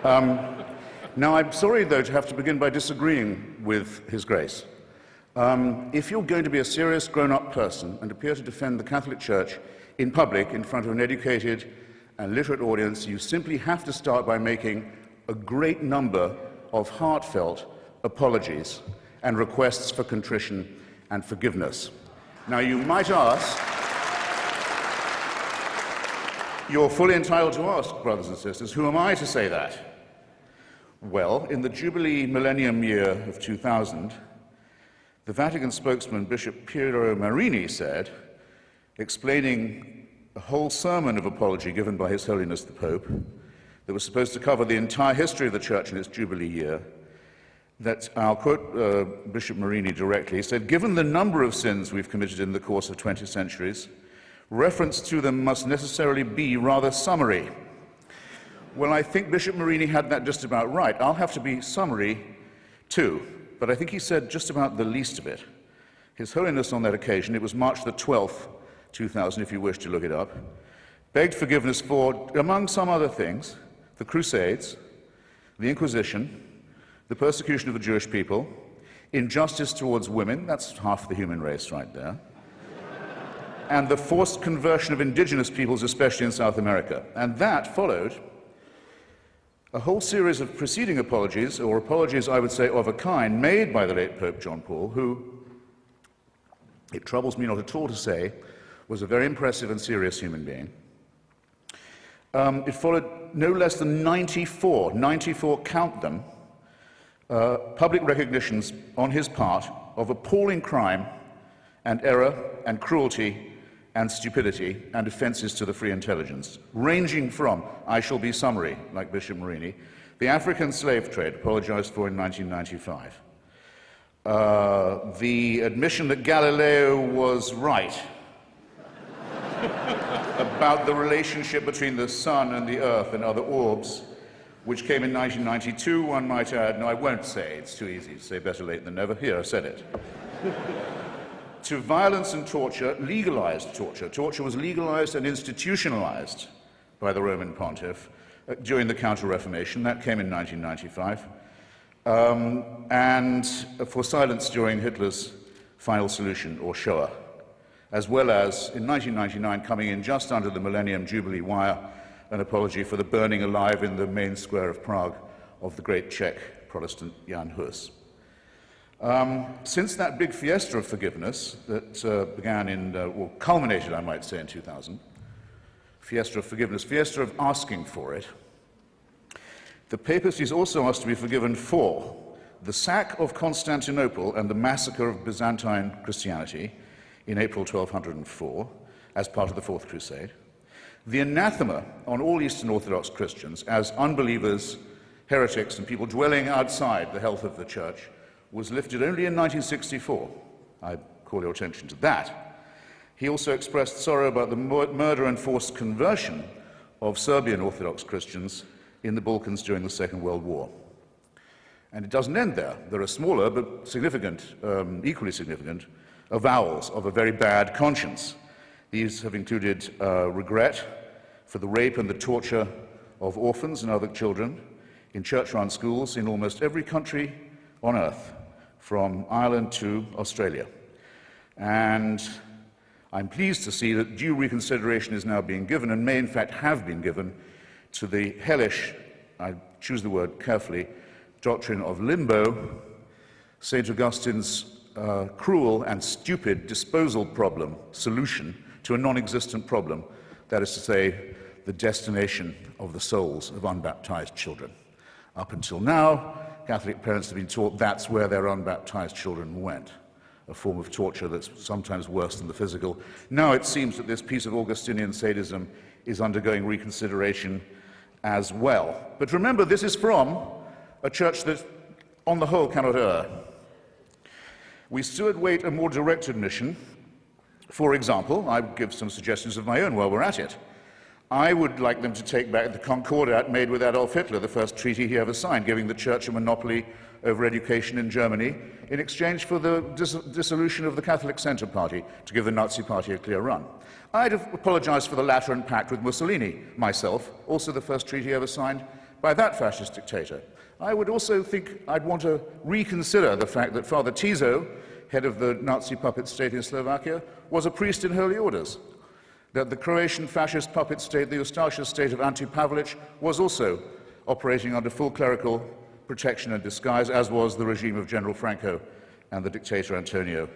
Now, I'm sorry, though, to have to begin by disagreeing with His Grace. If you're going to be a serious grown-up person and appear to defend the Catholic Church in public in front of an educated and literate audience, you simply have to start by making a great number of heartfelt apologies and requests for contrition and forgiveness. Now, you might ask, you're fully entitled to ask, brothers and sisters, who am I to say that? Well, in the Jubilee Millennium Year of 2000, the Vatican spokesman, Bishop Piero Marini, said, explaining a whole sermon of apology given by His Holiness the Pope, that was supposed to cover the entire history of the Church in its Jubilee year, that, I'll quote Bishop Marini directly, he said, "Given the number of sins we've committed in the course of 20 centuries, reference to them must necessarily be rather summary." Well, I think Bishop Marini had that just about right. I'll have to be summary too, but I think he said just about the least of it. His Holiness on that occasion, it was March the 12th, 2000, if you wish to look it up, begged forgiveness for, among some other things, the Crusades, the Inquisition, the persecution of the Jewish people, injustice towards women, that's half the human race right there, and the forced conversion of indigenous peoples, especially in South America. And that followed a whole series of preceding apologies, or apologies, I would say, of a kind, made by the late Pope John Paul, who, it troubles me not at all to say, was a very impressive and serious human being. It followed no less than 94, count them, public recognitions on his part of appalling crime and error and cruelty and stupidity and offenses to the free intelligence, ranging from, I shall be summary, like Bishop Marini, the African slave trade, apologized for in 1995, the admission that Galileo was right about the relationship between the sun and the earth and other orbs, which came in 1992, one might add. No, I won't say, it's too easy to say better late than never. Here, I said it. To violence and torture, legalized torture. Torture was legalized and institutionalized by the Roman pontiff during the Counter-Reformation. That came in 1995. And for silence during Hitler's final solution, or Shoah, as well as, in 1999, coming in just under the Millennium Jubilee wire, an apology for the burning alive in the main square of Prague of the great Czech Protestant Jan Hus. Since that big fiesta of forgiveness that began in, or culminated, I might say, in 2000, fiesta of forgiveness, fiesta of asking for it, the papacy is also asked to be forgiven for the sack of Constantinople and the massacre of Byzantine Christianity in April 1204 as part of the Fourth Crusade, the anathema on all Eastern Orthodox Christians as unbelievers, heretics, and people dwelling outside the health of the Church was lifted only in 1964. I call your attention to that. He also expressed sorrow about the murder and forced conversion of Serbian Orthodox Christians in the Balkans during the Second World War. And it doesn't end there. There are smaller but significant, equally significant, avowals of a very bad conscience. These have included regret for the rape and the torture of orphans and other children in church-run schools in almost every country on earth, from Ireland to Australia. And I'm pleased to see that due reconsideration is now being given, and may in fact have been given, to the hellish, I choose the word carefully, doctrine of limbo, St. Augustine's cruel and stupid disposal problem solution to a non-existent problem, that is to say, the destination of the souls of unbaptized children. Up until now, Catholic parents have been taught that's where their unbaptized children went, a form of torture that's sometimes worse than the physical. Now it seems that this piece of Augustinian sadism is undergoing reconsideration as well. But remember, this is from a church that, on the whole, cannot err. We still await a more direct admission. For example, I would give some suggestions of my own while we're at it. I would like them to take back the Concordat made with Adolf Hitler, the first treaty he ever signed, giving the Church a monopoly over education in Germany in exchange for the dissolution of the Catholic Centre Party, to give the Nazi Party a clear run. I'd have apologized for the Lateran Pact with Mussolini, myself, also the first treaty ever signed by that fascist dictator. I would also think I'd want to reconsider the fact that Father Tiso, head of the Nazi puppet state in Slovakia, was a priest in holy orders, that the Croatian fascist puppet state, the Ustaša state of Ante Pavelić, was also operating under full clerical protection and disguise, as was the regime of General Franco and the dictator Antonio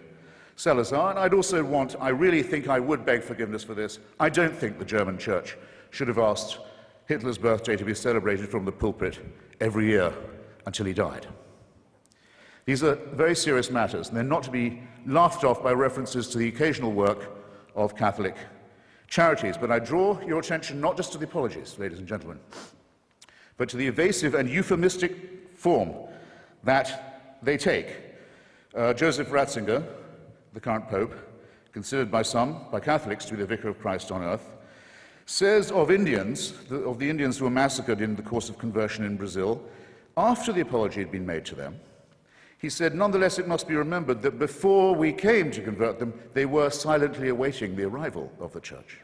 Salazar. And I really think I would beg forgiveness for this. I don't think the German church should have asked Hitler's birthday to be celebrated from the pulpit every year until he died. These are very serious matters, and they're not to be laughed off by references to the occasional work of Catholic charities. But I draw your attention not just to the apologies, ladies and gentlemen, but to the evasive and euphemistic form that they take. Joseph Ratzinger, the current Pope, considered by some, by Catholics, to be the Vicar of Christ on earth, says of the Indians who were massacred in the course of conversion in Brazil, after the apology had been made to them, he said, nonetheless, it must be remembered that before we came to convert them, they were silently awaiting the arrival of the church.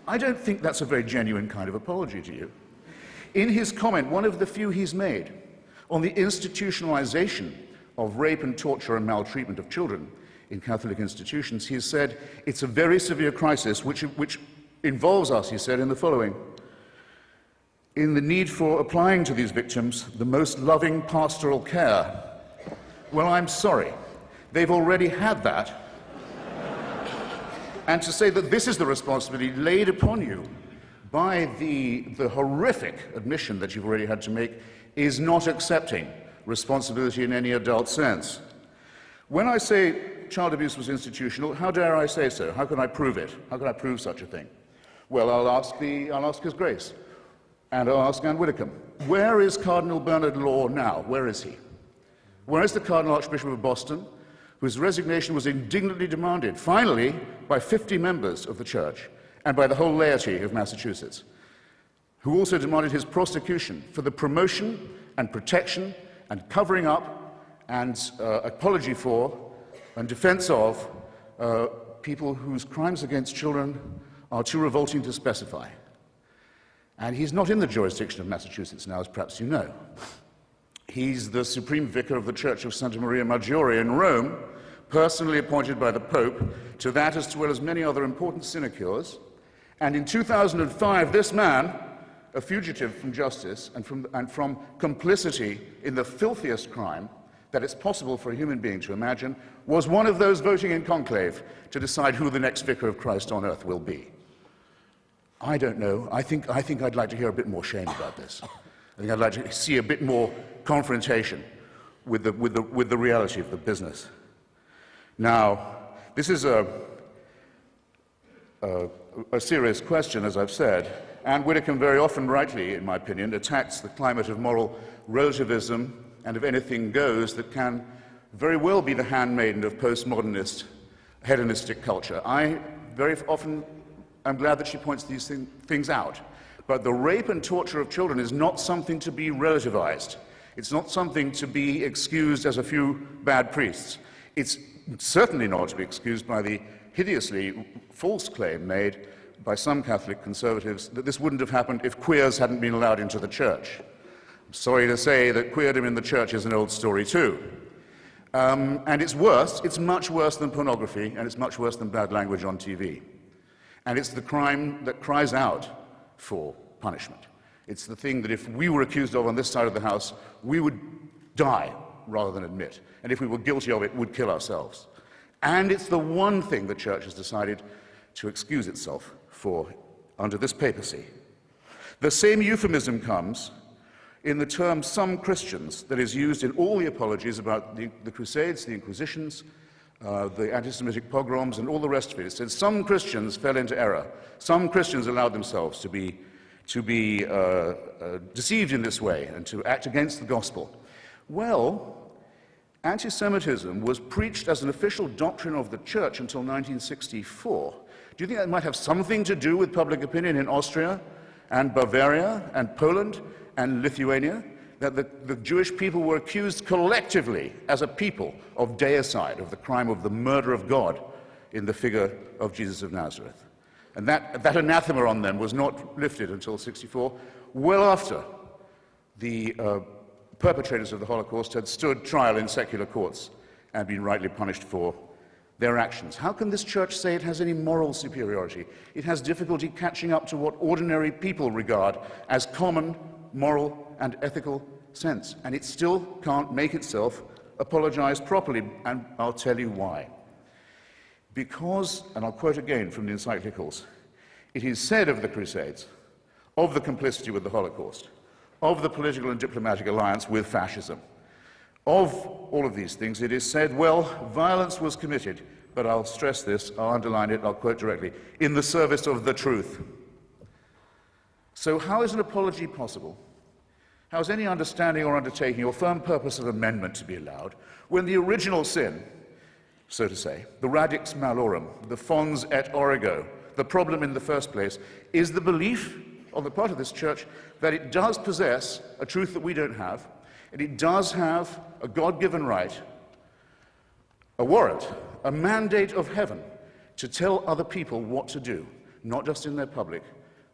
I don't think that's a very genuine kind of apology to you. In his comment, one of the few he's made, on the institutionalization of rape and torture and maltreatment of children in Catholic institutions, he has said, it's a very severe crisis which involves us, he said, in the following: in the need for applying to these victims the most loving pastoral care. Well, I'm sorry, they've already had that. And to say that this is the responsibility laid upon you by the horrific admission that you've already had to make is not accepting responsibility in any adult sense. When I say child abuse was institutional, how dare I say so? How can I prove it? How can I prove such a thing? Well, I'll ask His Grace, and I'll ask Anne Widdecombe. Where is Cardinal Bernard Law now? Where is he? Where is the Cardinal Archbishop of Boston, whose resignation was indignantly demanded, finally, by 50 members of the Church and by the whole laity of Massachusetts, who also demanded his prosecution for the promotion and protection and covering up and apology for and defense of people whose crimes against children are too revolting to specify. And he's not in the jurisdiction of Massachusetts now, as perhaps you know. He's the Supreme Vicar of the Church of Santa Maria Maggiore in Rome, personally appointed by the Pope to that as well as many other important sinecures. And in 2005, this man, a fugitive from justice and from complicity in the filthiest crime that it's possible for a human being to imagine, was one of those voting in conclave to decide who the next Vicar of Christ on earth will be. I don't know. I think I'd like to hear a bit more shame about this. I think I'd like to see a bit more confrontation with the reality of the business. Now, this is a serious question, as I've said. Anne Widdecombe very often, rightly, in my opinion, attacks the climate of moral relativism and of anything goes that can very well be the handmaiden of postmodernist, hedonistic culture. I very often am glad that she points these things out. But the rape and torture of children is not something to be relativized. It's not something to be excused as a few bad priests. It's certainly not to be excused by the hideously false claim made by some Catholic conservatives that this wouldn't have happened if queers hadn't been allowed into the church. I'm sorry to say that queerdom in the church is an old story too. And it's worse, it's much worse than pornography, and it's much worse than bad language on TV. And it's the crime that cries out for punishment. It's the thing that if we were accused of on this side of the house, we would die rather than admit. And if we were guilty of it, would kill ourselves. And it's the one thing the Church has decided to excuse itself for under this papacy. The same euphemism comes in the term some Christians that is used in all the apologies about the Crusades, the Inquisitions, the anti-Semitic pogroms, and all the rest of it. It says some Christians fell into error. Some Christians allowed themselves to be deceived in this way and to act against the gospel. Well, anti-Semitism was preached as an official doctrine of the Church until 1964. Do you think that might have something to do with public opinion in Austria and Bavaria and Poland and Lithuania? That the Jewish people were accused collectively as a people of deicide, of the crime of the murder of God in the figure of Jesus of Nazareth. And that anathema on them was not lifted until 64, well after the perpetrators of the Holocaust had stood trial in secular courts and been rightly punished for their actions. How can this church say it has any moral superiority? It has difficulty catching up to what ordinary people regard as common moral and ethical sense, and it still can't make itself apologize properly, and I'll tell you why. Because, and I'll quote again from the encyclicals, it is said of the Crusades, of the complicity with the Holocaust, of the political and diplomatic alliance with fascism, of all of these things, it is said, well, violence was committed, but I'll stress this, I'll underline it, I'll quote directly, in the service of the truth. So how is an apology possible? How is any understanding or undertaking or firm purpose of amendment to be allowed when the original sin, so to say, the radix malorum, the fons et origo, the problem in the first place, is the belief on the part of this church that it does possess a truth that we don't have, and it does have a God-given right, a warrant, a mandate of heaven to tell other people what to do, not just in their public,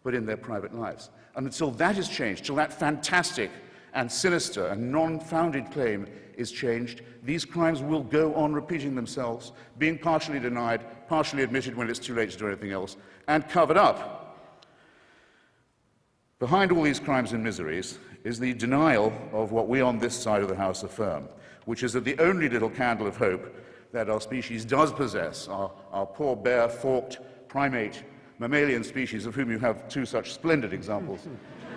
but in their private lives. And until that is changed, till that fantastic and sinister and non-founded claim is changed, these crimes will go on repeating themselves, being partially denied, partially admitted when it's too late to do anything else, and covered up. Behind all these crimes and miseries is the denial of what we on this side of the House affirm, which is that the only little candle of hope that our species does possess, our poor, bare, forked, primate, mammalian species, of whom you have two such splendid examples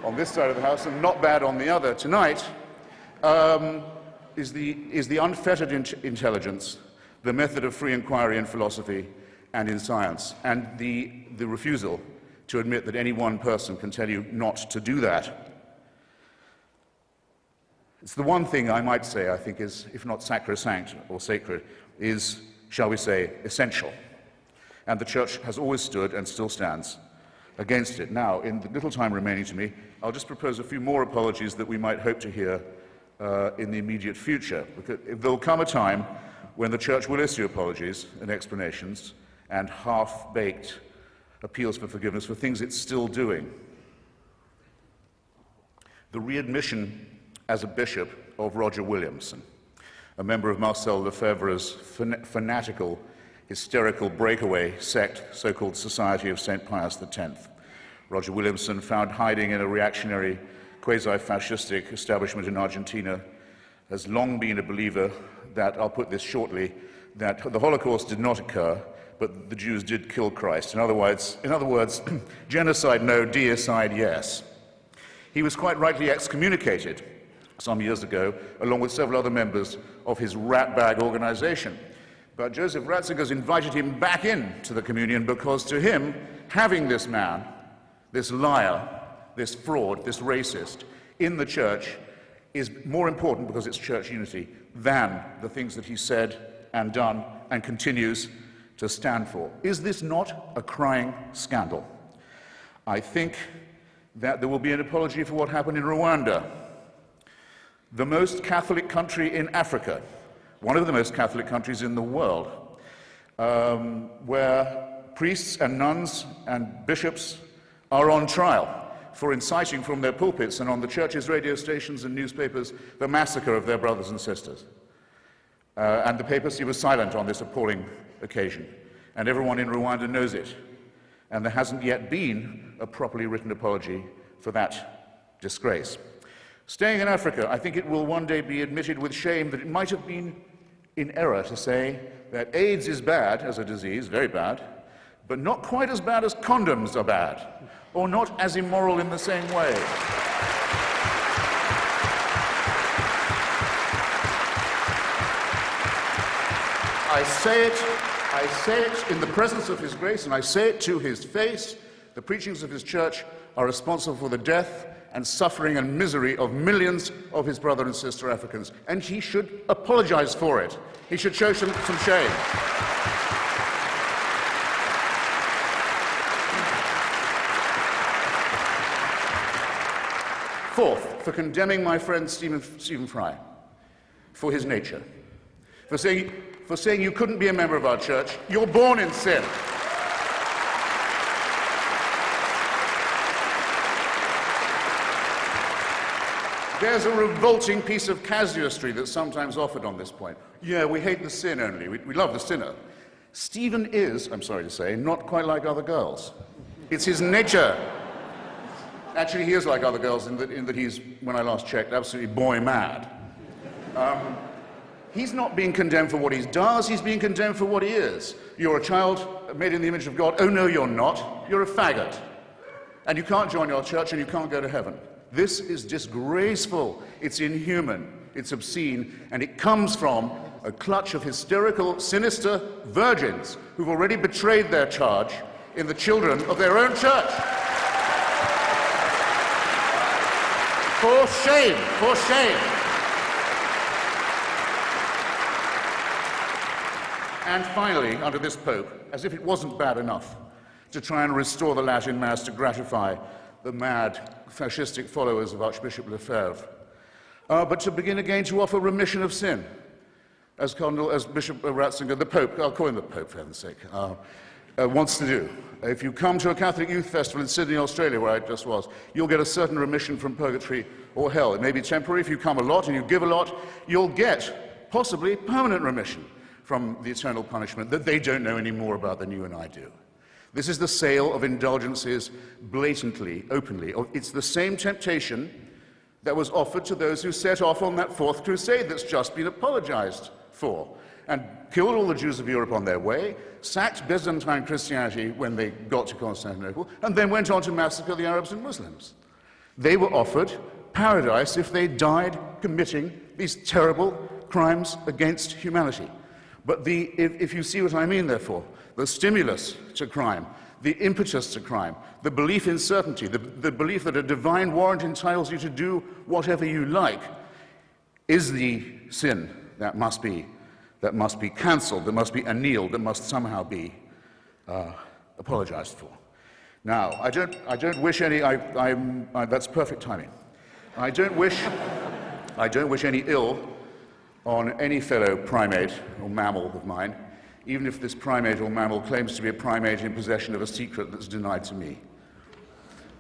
on this side of the House and not bad on the other tonight, is the unfettered intelligence, the method of free inquiry in philosophy and in science, and the refusal to admit that any one person can tell you not to do that. It's the one thing I might say, I think, is, if not sacrosanct or sacred, is, shall we say, essential. And the Church has always stood and still stands against it. Now, in the little time remaining to me, I'll just propose a few more apologies that we might hope to hear in the immediate future. Because there'll come a time when the Church will issue apologies and explanations and half-baked appeals for forgiveness for things it's still doing. The readmission as a bishop of Roger Williamson, a member of Marcel Lefebvre's fanatical, hysterical breakaway sect, so-called Society of St. Pius X. Roger Williamson, found hiding in a reactionary, quasi-fascistic establishment in Argentina, has long been a believer that, I'll put this shortly, that the Holocaust did not occur, but the Jews did kill Christ. In other words, genocide no, deicide yes. He was quite rightly excommunicated some years ago, along with several other members of his ratbag organization. But Joseph Ratzinger's invited him back into the communion because to him, having this man, this liar, this fraud, this racist, in the church is more important, because it's church unity, than the things that he said and done and continues to stand for. Is this not a crying scandal? I think that there will be an apology for what happened in Rwanda, the most Catholic country in Africa, one of the most Catholic countries in the world, where priests and nuns and bishops are on trial for inciting from their pulpits and on the church's radio stations and newspapers the massacre of their brothers and sisters. And the papacy was silent on this appalling occasion, and everyone in Rwanda knows it. And there hasn't yet been a properly written apology for that disgrace. Staying in Africa, I think it will one day be admitted with shame that it might have been in error to say that AIDS is bad as a disease, very bad, but not quite as bad as condoms are bad, or not as immoral in the same way. I say it in the presence of His grace, and I say it to His face. The preachings of His church are responsible for the death and suffering and misery of millions of His brother and sister Africans, and He should apologize for it. He should show some shame. Fourth, for condemning my friend Stephen Fry for his nature, for saying you couldn't be a member of our church. You're born in sin. There's a revolting piece of casuistry that's sometimes offered on this point. Yeah, we hate the sin only. We love the sinner. Stephen is, I'm sorry to say, not quite like other girls. It's his nature. Actually, he is like other girls in that he's, when I last checked, absolutely boy mad. He's not being condemned for what he does, he's being condemned for what he is. You're a child made in the image of God. Oh no, you're not. You're a faggot. And you can't join your church and you can't go to heaven. This is disgraceful, it's inhuman, it's obscene, and it comes from a clutch of hysterical, sinister virgins who've already betrayed their charge in the children of their own church. For shame, for shame. And finally, under this Pope, as if it wasn't bad enough to try and restore the Latin Mass to gratify the mad fascistic followers of Archbishop Lefebvre, but to begin again to offer remission of sin, as Bishop Ratzinger, the Pope, I'll call him the Pope for heaven's sake, wants to do. If you come to a Catholic youth festival in Sydney, Australia, where I just was, you'll get a certain remission from purgatory or hell. It may be temporary. If you come a lot and you give a lot, you'll get possibly permanent remission from the eternal punishment that they don't know any more about than you and I do. This is the sale of indulgences blatantly, openly. It's the same temptation that was offered to those who set off on that Fourth Crusade that's just been apologized for, and killed all the Jews of Europe on their way, sacked Byzantine Christianity when they got to Constantinople, and then went on to massacre the Arabs and Muslims. They were offered paradise if they died committing these terrible crimes against humanity. But if you see what I mean, therefore, the stimulus to crime, the impetus to crime, the belief in certainty, the belief that a divine warrant entitles you to do whatever you like, is the sin that must be cancelled, that must be annealed, that must somehow be apologized for. Now, I don't wish any. That's perfect timing. I don't wish any ill on any fellow primate or mammal of mine, even if this primate or mammal claims to be a primate in possession of a secret that's denied to me.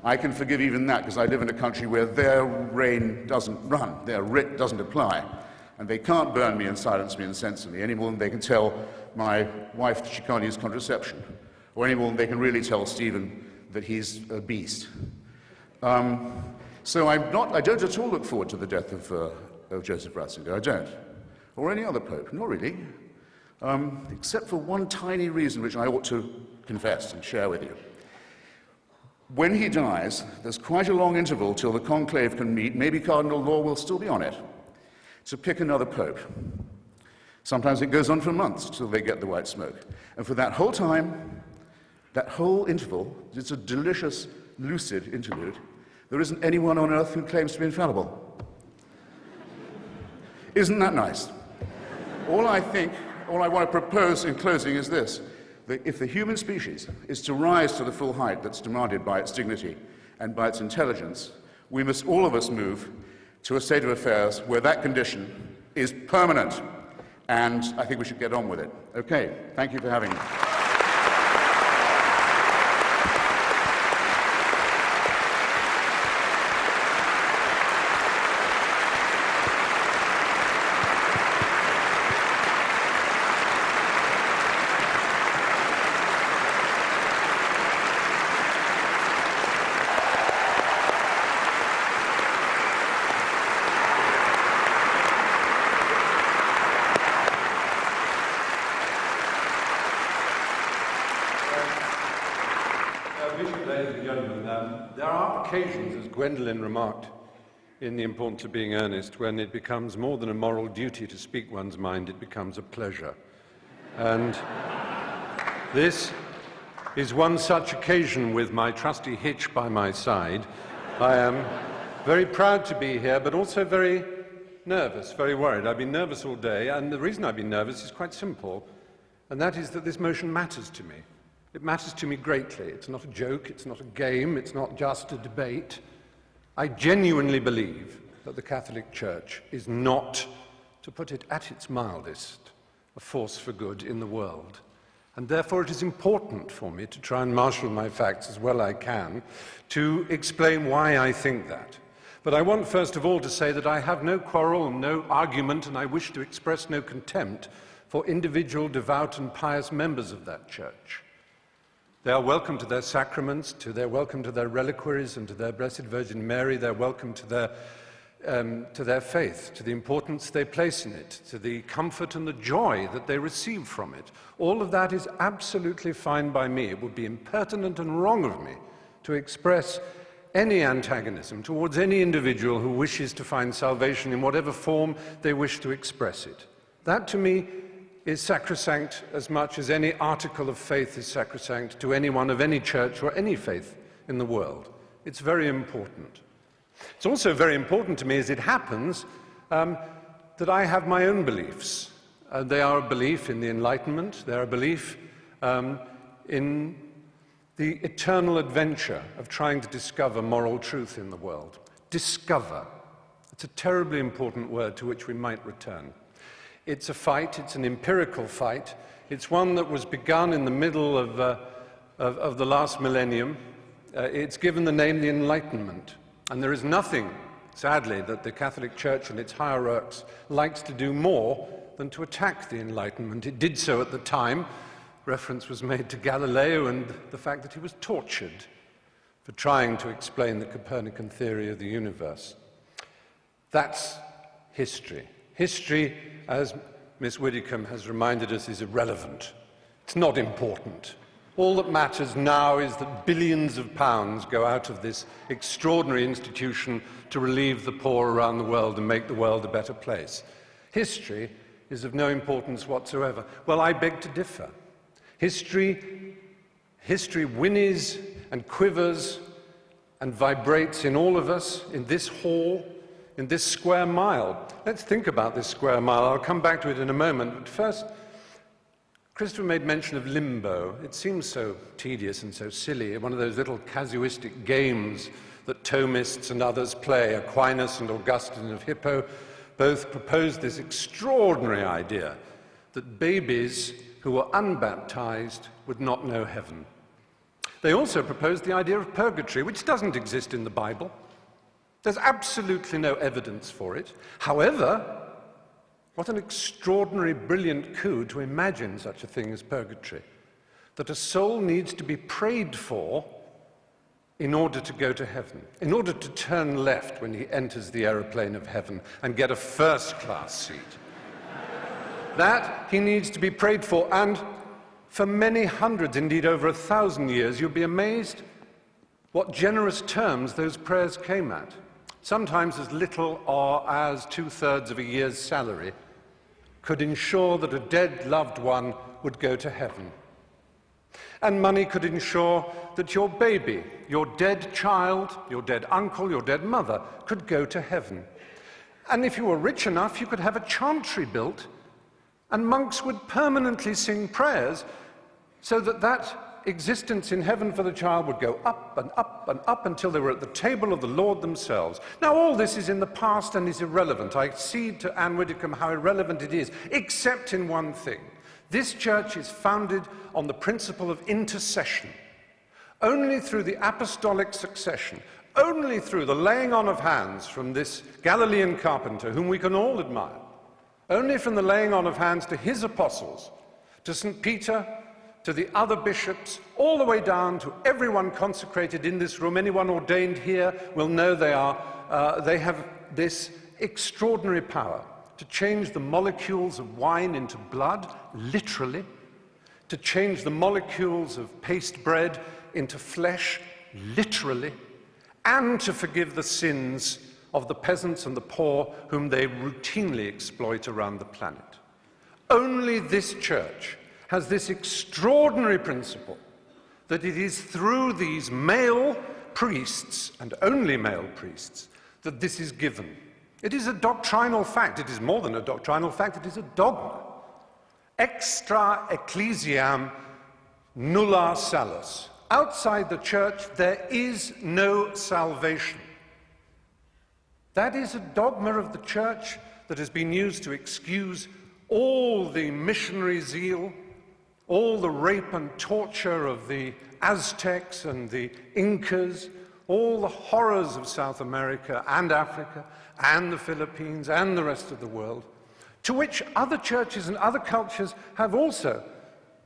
I can forgive even that because I live in a country where their reign doesn't run, their writ doesn't apply, and they can't burn me and silence me and censor me any more than they can tell my wife that she can't use contraception, or any more than they can really tell Stephen that he's a beast. So I don't at all look forward to the death of Joseph Ratzinger. I don't. Or any other pope, not really. Except for one tiny reason which I ought to confess and share with you. When he dies, there's quite a long interval till the conclave can meet. Maybe Cardinal Law will still be on it, to pick another pope. Sometimes it goes on for months till they get the white smoke. And for that whole time, that whole interval, it's a delicious, lucid interlude, there isn't anyone on earth who claims to be infallible. Isn't that nice? All I want to propose in closing is this, that if the human species is to rise to the full height that's demanded by its dignity and by its intelligence, we must all of us move to a state of affairs where that condition is permanent. And I think we should get on with it. Okay, thank you for having me. Occasions, as Gwendolen remarked, in The Importance of Being Earnest, when it becomes more than a moral duty to speak one's mind, it becomes a pleasure. And this is one such occasion with my trusty Hitch by my side. I am very proud to be here, but also very nervous, very worried. I've been nervous all day, and the reason I've been nervous is quite simple, and that is that this motion matters to me. It matters to me greatly. It's not a joke, it's not a game, it's not just a debate. I genuinely believe that the Catholic Church is not, to put it at its mildest, a force for good in the world. And therefore it is important for me to try and marshal my facts as well I can to explain why I think that. But I want first of all to say that I have no quarrel and no argument, and I wish to express no contempt for individual devout and pious members of that church. They are welcome to their sacraments, they're welcome to their reliquaries and to their Blessed Virgin Mary. They're welcome to their faith, to the importance they place in it, to the comfort and the joy that they receive from it. All of that is absolutely fine by me. It would be impertinent and wrong of me to express any antagonism towards any individual who wishes to find salvation in whatever form they wish to express it. That, to me, is sacrosanct as much as any article of faith is sacrosanct to anyone of any church or any faith in the world. It's very important. It's also very important to me, as it happens, that I have my own beliefs. They are a belief in the Enlightenment. They are a belief in the eternal adventure of trying to discover moral truth in the world. Discover. It's a terribly important word to which we might return. It's a fight, it's an empirical fight. It's one that was begun in the middle of the last millennium. It's given the name the Enlightenment. And there is nothing, sadly, that the Catholic Church and its hierarchs likes to do more than to attack the Enlightenment. It did so at the time. Reference was made to Galileo and the fact that he was tortured for trying to explain the Copernican theory of the universe. That's history. History, as Miss Widdicombe has reminded us, is irrelevant. It's not important. All that matters now is that billions of pounds go out of this extraordinary institution to relieve the poor around the world and make the world a better place. History is of no importance whatsoever. Well, I beg to differ. History whinnies and quivers and vibrates in all of us, in this hall, in this square mile. Let's think about this square mile. I'll come back to it in a moment. But first, Christopher made mention of limbo. It seems so tedious and so silly, one of those little casuistic games that Thomists and others play. Aquinas and Augustine of Hippo both proposed this extraordinary idea that babies who were unbaptized would not know heaven. They also proposed the idea of purgatory, which doesn't exist in the Bible. There's absolutely no evidence for it. However, what an extraordinary, brilliant coup to imagine such a thing as purgatory. That a soul needs to be prayed for in order to go to heaven, in order to turn left when he enters the aeroplane of heaven and get a first-class seat. That he needs to be prayed for, and for many hundreds, indeed over 1,000 years, you'll be amazed what generous terms those prayers came at. Sometimes as little or as 2/3 of a year's salary could ensure that a dead loved one would go to heaven. And money could ensure that your baby, your dead child, your dead uncle, your dead mother could go to heaven. And if you were rich enough, you could have a chantry built, and monks would permanently sing prayers so that that existence in heaven for the child would go up and up and up until they were at the table of the Lord themselves. Now, all this is in the past and is irrelevant. I cede to Anne Widdicombe how irrelevant it is, except in one thing. This church is founded on the principle of intercession. Only through the apostolic succession, only through the laying on of hands from this Galilean carpenter, whom we can all admire, only from the laying on of hands to his apostles, to St. Peter, to the other bishops, all the way down to everyone consecrated in this room. Anyone ordained here will know they have this extraordinary power to change the molecules of wine into blood, literally, to change the molecules of paste bread into flesh, literally, and to forgive the sins of the peasants and the poor whom they routinely exploit around the planet. Only this church has this extraordinary principle that it is through these male priests, and only male priests, that this is given. It is a doctrinal fact. It is more than a doctrinal fact, it is a dogma. Extra ecclesiam nulla salus. Outside the church, there is no salvation. That is a dogma of the church that has been used to excuse all the missionary zeal, all the rape and torture of the Aztecs and the Incas, all the horrors of South America and Africa and the Philippines and the rest of the world, to which other churches and other cultures have also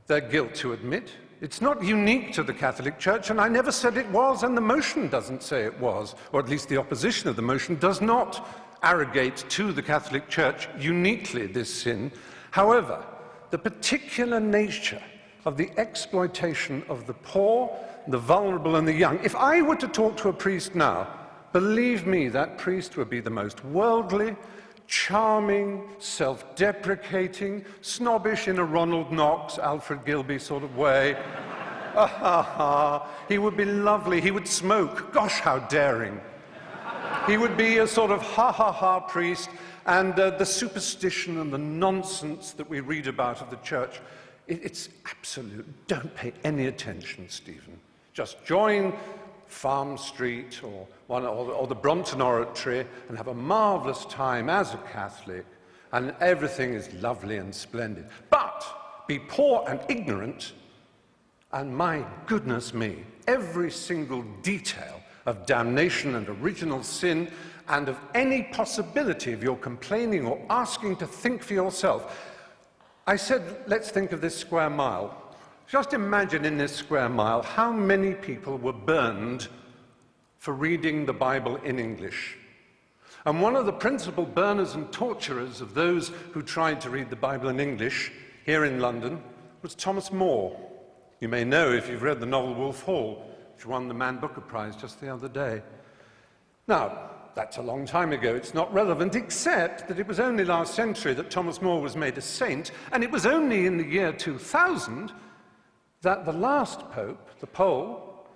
their guilt to admit. It's not unique to the Catholic Church, and I never said it was, and the motion doesn't say it was, or at least the opposition of the motion does not arrogate to the Catholic Church uniquely this sin. However, the particular nature of the exploitation of the poor, the vulnerable, and the young, if I were to talk to a priest now, believe me, that priest would be the most worldly, charming, self-deprecating, snobbish in a Ronald Knox, Alfred Gilby sort of way. He would be lovely. He would smoke. Gosh, how daring. He would be a sort of ha-ha-ha priest, and the superstition and the nonsense that we read about of the church, it's absolute. Don't pay any attention, Stephen. Just join Farm Street or the Brompton Oratory and have a marvelous time as a Catholic, and everything is lovely and splendid. But be poor and ignorant, and my goodness me, every single detail of damnation and original sin and of any possibility of your complaining or asking to think for yourself. I said, let's think of this square mile. Just imagine in this square mile how many people were burned for reading the Bible in English. And one of the principal burners and torturers of those who tried to read the Bible in English here in London was Thomas More. You may know if you've read the novel Wolf Hall, which won the Man Booker Prize just the other day. Now, that's a long time ago. It's not relevant, except that it was only last century that Thomas More was made a saint, and it was only in the year 2000 that the last pope, the Pole,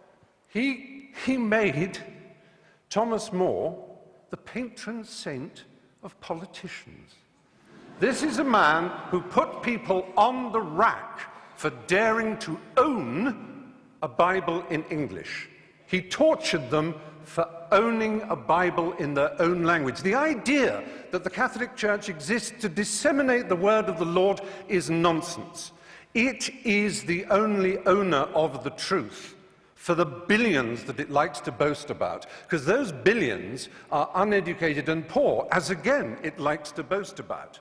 he made Thomas More the patron saint of politicians. This is a man who put people on the rack for daring to own a Bible in English. He tortured them for owning a Bible in their own language. The idea that the Catholic Church exists to disseminate the word of the Lord is nonsense. It is the only owner of the truth for the billions that it likes to boast about, because those billions are uneducated and poor, as again it likes to boast about.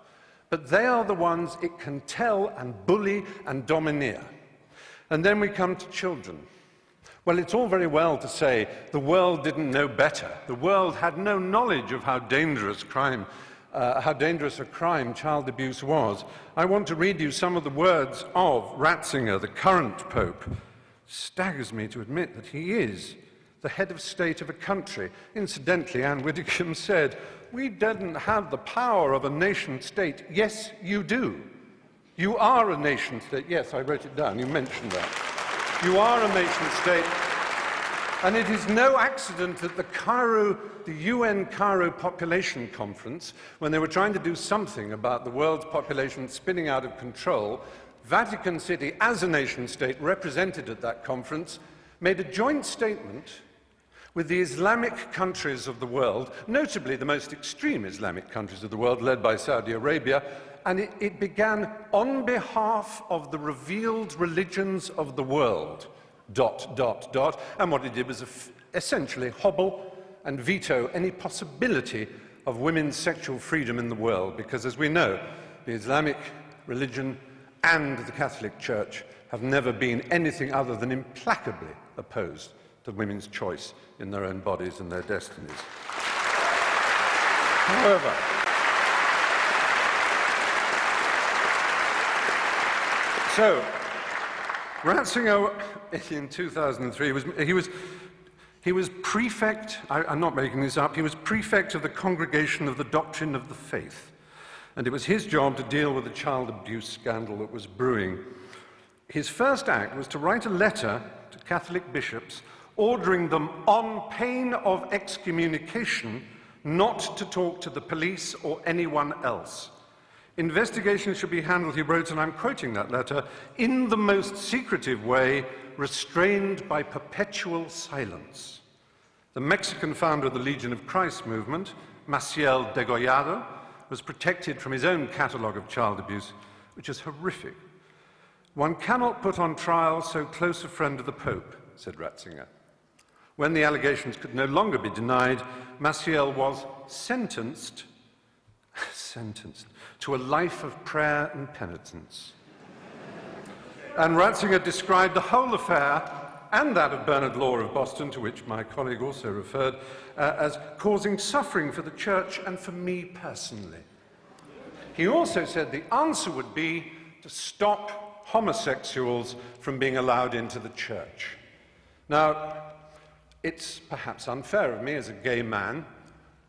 But they are the ones it can tell and bully and domineer. And then we come to children. Well, it's all very well to say the world didn't know better. The world had no knowledge of how dangerous a crime child abuse was. I want to read you some of the words of Ratzinger, the current Pope. Staggers me to admit that he is the head of state of a country. Incidentally, Anne Widdecombe said, "We didn't have the power of a nation-state." Yes, you do. You are a nation-state. Yes, I wrote it down. You mentioned that. You are a nation-state. And it is no accident that the UN Cairo Population Conference, when they were trying to do something about the world's population spinning out of control, Vatican City, as a nation-state represented at that conference, made a joint statement with the Islamic countries of the world, notably the most extreme Islamic countries of the world, led by Saudi Arabia, and it began on behalf of the revealed religions of the world, ... And what it did was essentially hobble and veto any possibility of women's sexual freedom in the world, because as we know, the Islamic religion and the Catholic Church have never been anything other than implacably opposed to women's choice in their own bodies and their destinies. However, so Ratzinger in 2003 he was prefect. I'm not making this up. He was prefect of the Congregation of the Doctrine of the Faith, and it was his job to deal with the child abuse scandal that was brewing. His first act was to write a letter to Catholic bishops ordering them, on pain of excommunication, not to talk to the police or anyone else. Investigations should be handled, he wrote, and I'm quoting that letter, in the most secretive way, restrained by perpetual silence. The Mexican founder of the Legion of Christ movement, Maciel Degollado, was protected from his own catalogue of child abuse, which is horrific. One cannot put on trial so close a friend of the Pope, said Ratzinger. When the allegations could no longer be denied, Maciel was sentenced to a life of prayer and penitence. And Ratzinger described the whole affair, and that of Bernard Law of Boston, to which my colleague also referred, as causing suffering for the church and for me personally. He also said the answer would be to stop homosexuals from being allowed into the church. Now, it's perhaps unfair of me as a gay man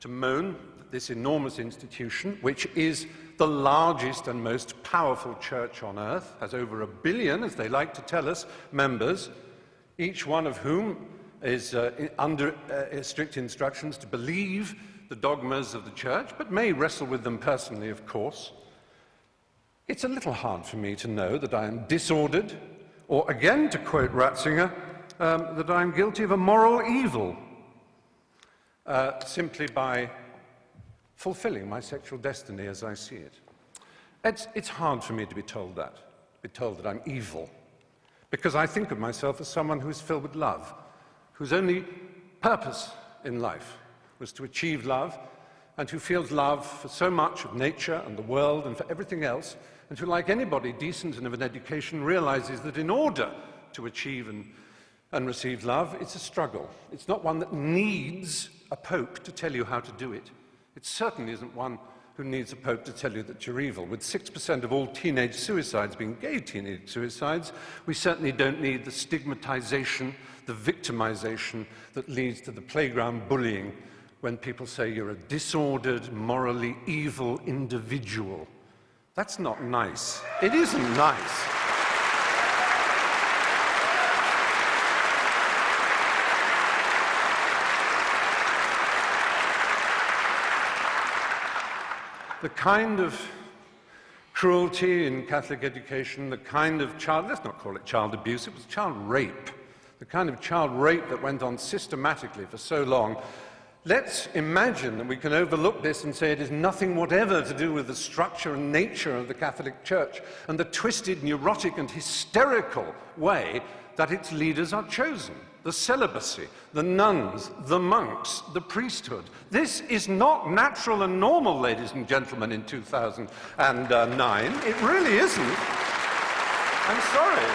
to moan that this enormous institution, which is the largest and most powerful church on earth, has over 1 billion, as they like to tell us, members, each one of whom is under strict instructions to believe the dogmas of the church, but may wrestle with them personally, of course. It's a little hard for me to know that I am disordered, or again, to quote Ratzinger, that I am guilty of a moral evil simply by fulfilling my sexual destiny as I see it. It's hard for me to be told that I'm evil, because I think of myself as someone who's filled with love, whose only purpose in life was to achieve love, and who feels love for so much of nature and the world and for everything else, and who, like anybody decent and of an education, realizes that in order to achieve and receive love, it's a struggle. It's not one that needs a pope to tell you how to do it. It certainly isn't one who needs a pope to tell you that you're evil. With 6% of all teenage suicides being gay teenage suicides, we certainly don't need the stigmatization, the victimization that leads to the playground bullying when people say you're a disordered, morally evil individual. That's not nice. It isn't nice. The kind of cruelty in Catholic education, the kind of let's not call it child abuse, it was child rape. The kind of child rape that went on systematically for so long. Let's imagine that we can overlook this and say it is nothing whatever to do with the structure and nature of the Catholic Church and the twisted, neurotic and hysterical way that its leaders are chosen. The celibacy, the nuns, the monks, the priesthood. This is not natural and normal, ladies and gentlemen, in 2009. It really isn't. I'm sorry.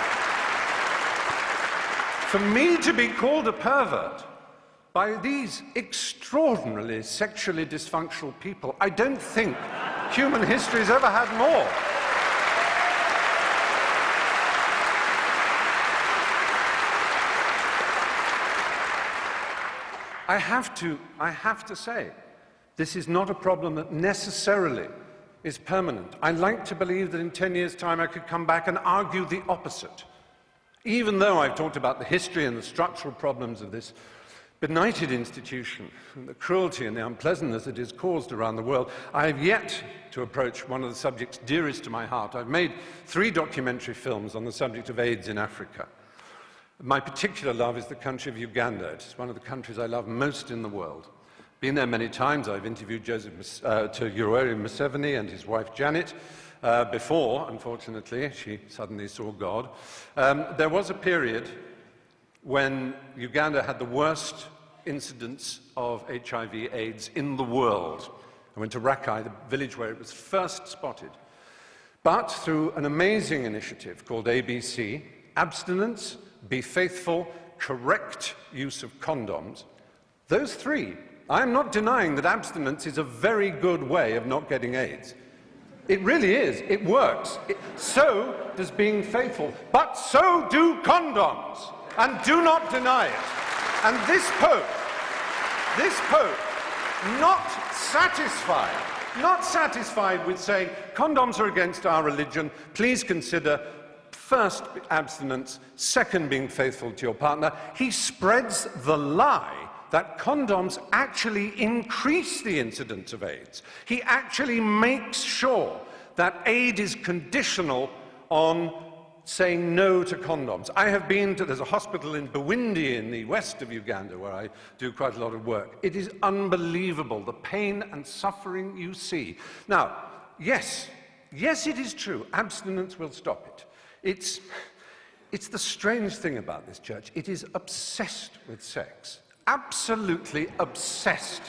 For me to be called a pervert by these extraordinarily sexually dysfunctional people, I don't think human history has ever had more. I have to say, this is not a problem that necessarily is permanent. I like to believe that in 10 years' time I could come back and argue the opposite. Even though I've talked about the history and the structural problems of this benighted institution, and the cruelty and the unpleasantness it has caused around the world, I have yet to approach one of the subjects dearest to my heart. I've made 3 documentary films on the subject of AIDS in Africa. My particular love is the country of Uganda. It's one of the countries I love most in the world. Been there many times. I've interviewed Yoweri Museveni and his wife Janet before, unfortunately, she suddenly saw God. There was a period when Uganda had the worst incidence of HIV/AIDS in the world. I went to Rakai, the village where it was first spotted. But through an amazing initiative called ABC, abstinence, be faithful, correct use of condoms, those 3, I'm not denying that abstinence is a very good way of not getting AIDS. It really is. It works. So does being faithful. But so do condoms. And do not deny it. And this Pope, not satisfied with saying condoms are against our religion, please consider first, abstinence, second, being faithful to your partner. He spreads the lie that condoms actually increase the incidence of AIDS. He actually makes sure that aid is conditional on saying no to condoms. I have been to, there's a hospital in Bwindi in the west of Uganda where I do quite a lot of work. It is unbelievable, the pain and suffering you see. Now, yes, it is true, abstinence will stop it. It's the strange thing about this church. It is obsessed with sex. absolutely obsessed.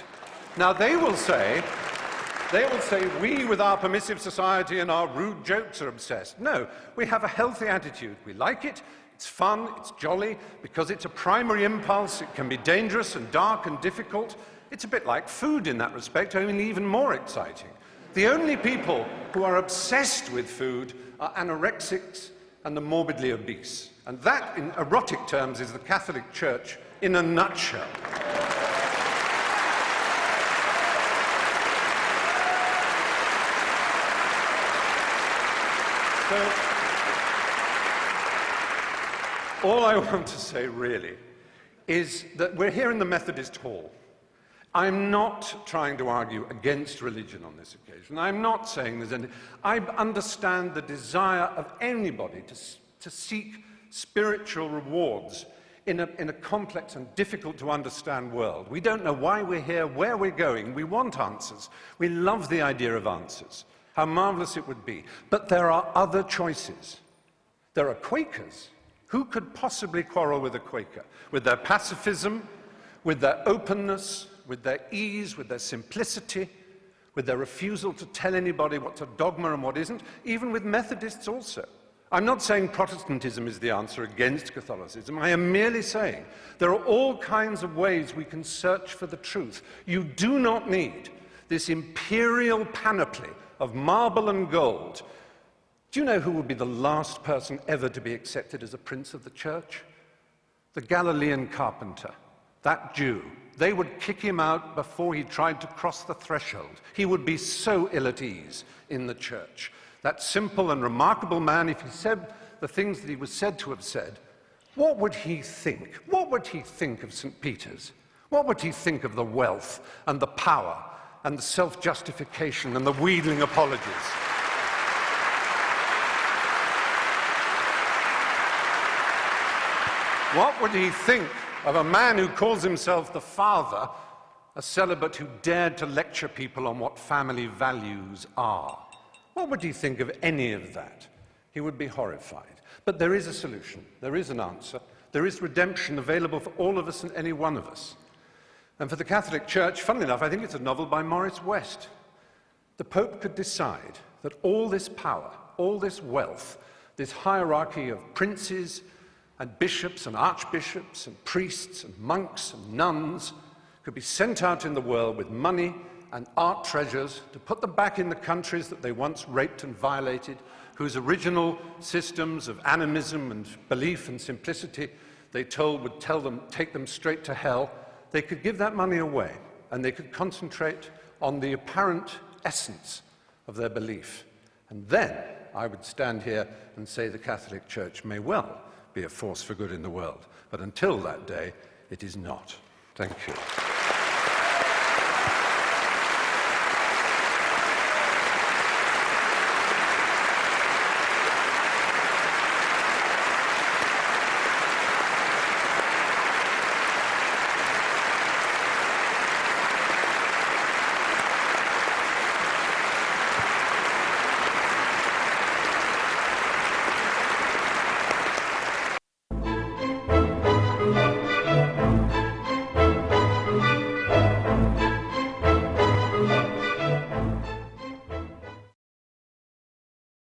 Now, they will say, we with our permissive society and our rude jokes are obsessed. No, we have a healthy attitude. We like it, it's fun, it's jolly, because it's a primary impulse. It can be dangerous and dark and difficult. It's a bit like food in that respect, only even more exciting. The only people who are obsessed with food are anorexics and the morbidly obese. And that, in erotic terms, is the Catholic Church in a nutshell. So, all I want to say, really, is that we're here in the Methodist Hall. I'm not trying to argue against religion on this occasion. I'm not saying there's any... I understand the desire of anybody to seek spiritual rewards in a complex and difficult to understand world. We don't know why we're here, where we're going. We want answers. We love the idea of answers. How marvelous it would be. But there are other choices. There are Quakers. Who could possibly quarrel with a Quaker? With their pacifism, with their openness, with their ease, with their simplicity, with their refusal to tell anybody what's a dogma and what isn't, even with Methodists also. I'm not saying Protestantism is the answer against Catholicism. I am merely saying there are all kinds of ways we can search for the truth. You do not need this imperial panoply of marble and gold. Do you know who would be the last person ever to be accepted as a prince of the church? The Galilean carpenter, that Jew. They would kick him out before he tried to cross the threshold. He would be so ill at ease in the church. That simple and remarkable man, if he said the things that he was said to have said, what would he think? What would he think of St. Peter's? What would he think of the wealth and the power and the self-justification and the wheedling apologies? What would he think of a man who calls himself the father, a celibate who dared to lecture people on what family values are? What would he think of any of that? He would be horrified. But there is a solution. There is an answer. There is redemption available for all of us and any one of us. And for the Catholic Church, funnily enough, I think it's a novel by Morris West. The Pope could decide that all this power, all this wealth, this hierarchy of princes and bishops and archbishops and priests and monks and nuns could be sent out in the world with money and art treasures to put them back in the countries that they once raped and violated, whose original systems of animism and belief and simplicity they told would take them straight to hell. They could give that money away, and they could concentrate on the apparent essence of their belief. And then I would stand here and say the Catholic Church may well be a force for good in the world. But until that day, it is not. Thank you.